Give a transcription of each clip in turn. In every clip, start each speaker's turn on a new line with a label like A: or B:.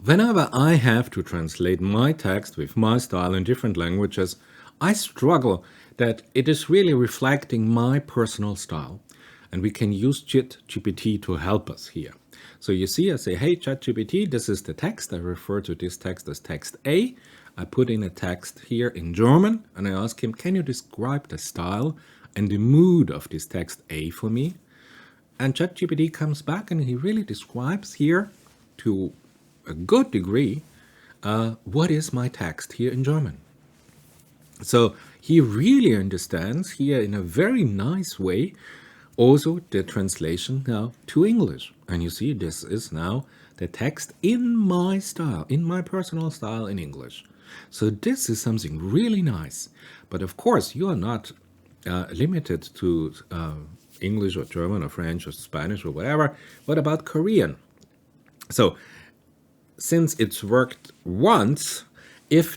A: Whenever I have to translate my text with my style in different languages, I struggle that it is really reflecting my personal style. And we can use ChatGPT to help us here. So you see, I say, hey, ChatGPT, this is the text. I refer to this text as text A. I put in a text here in German, and I ask him, can you describe the style and the mood of this text A for me? And ChatGPT comes back and he really describes here to a good degree what is my text here in German. So he really understands here in a very nice way also the translation now to English. And you see, this is now the text in my style, in my personal style in English. So this is something really nice. But of course, you are not limited to English or German or French or Spanish or whatever. What about Korean? So since it's worked once, if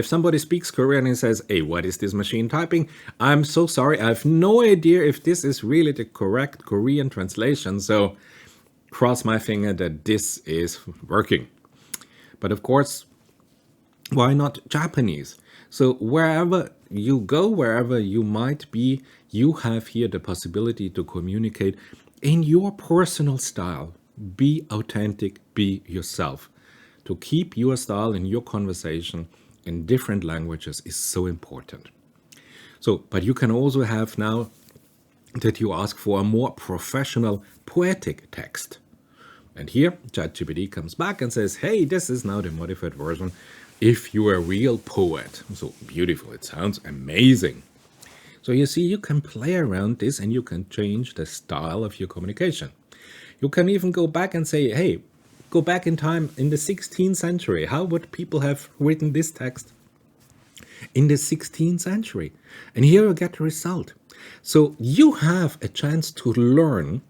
A: somebody speaks Korean and says, hey, what is this machine typing? I'm so sorry, I have no idea if this is really the correct Korean translation, so cross my finger that this is working. But of course, why not Japanese? So wherever you go, wherever you might be, you have here the possibility to communicate in your personal style. Be authentic, be yourself. To keep your style in your conversation in different languages is so important. So, but you can also have now that you ask for a more professional, poetic text. And here, ChatGPT comes back and says, hey, this is now the modified version if you're a real poet. So beautiful, it sounds amazing. So you see, you can play around this and you can change the style of your communication. You can even go back and say, hey, go back in time in the 16th century. How would people have written this text in the 16th century? And here you get the result. So you have a chance to learn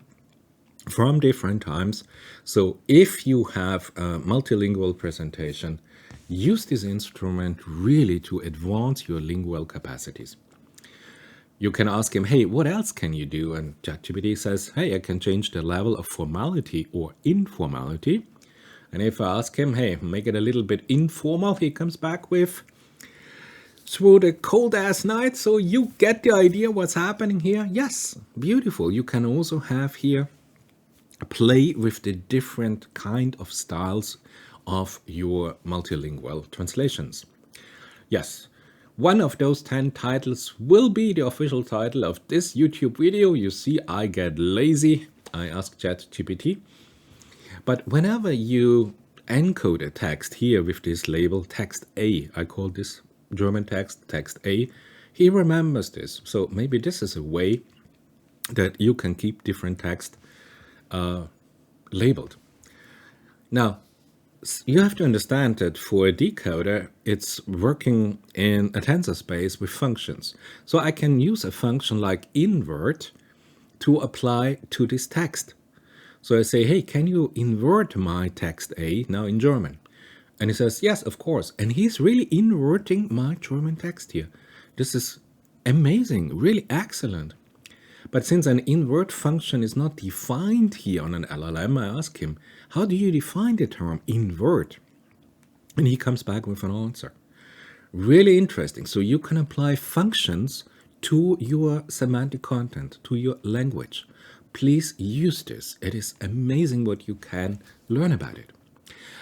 A: from different times. So if you have a multilingual presentation, use this instrument really to advance your lingual capacities. You can ask him, hey, what else can you do? And ChatGPT says, hey, I can change the level of formality or informality. And if I ask him, hey, make it a little bit informal, he comes back with, through the cold ass night. So you get the idea what's happening here? Yes, beautiful. You can also have here play with the different kind of styles of your multilingual translations. Yes, one of those 10 titles will be the official title of this YouTube video. You see, I get lazy. I ask ChatGPT. But whenever you encode a text here with this label text A, I call this German text text A, he remembers this. So maybe this is a way that you can keep different text labeled. Now, you have to understand that for a decoder, it's working in a tensor space with functions. So I can use a function like invert to apply to this text. So I say, hey, can you invert my text A now in German? And he says, yes, of course. And he's really inverting my German text here. This is amazing, really excellent. But since an invert function is not defined here on an LLM, I ask him, how do you define the term invert? And he comes back with an answer. Really interesting. So you can apply functions to your semantic content, to your language. Please use this. It is amazing what you can learn about it.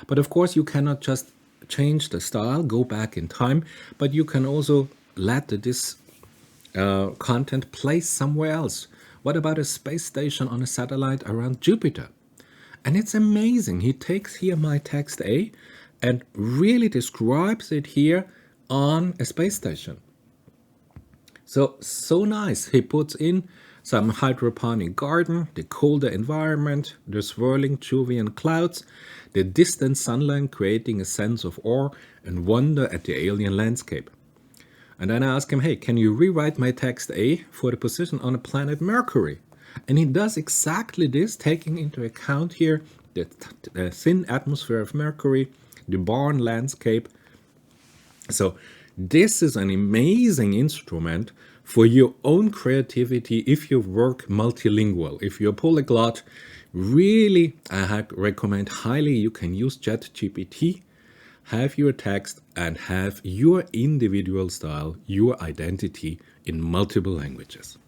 A: But of course, you cannot just change the style, go back in time, but you can also let this content place somewhere else. What about a space station on a satellite around Jupiter? And it's amazing. He takes here my text A and really describes it here on a space station. So nice. He puts in some hydroponic garden, the colder environment, the swirling Jovian clouds, the distant sunlight creating a sense of awe and wonder at the alien landscape. And then I ask him, hey, can you rewrite my text A for the position on the planet Mercury? And he does exactly this, taking into account here the thin atmosphere of Mercury, the barren landscape. So this is an amazing instrument for your own creativity if you work multilingual. If you're polyglot, Really, I recommend highly you can use ChatGPT, have your text and have your individual style, your identity in multiple languages.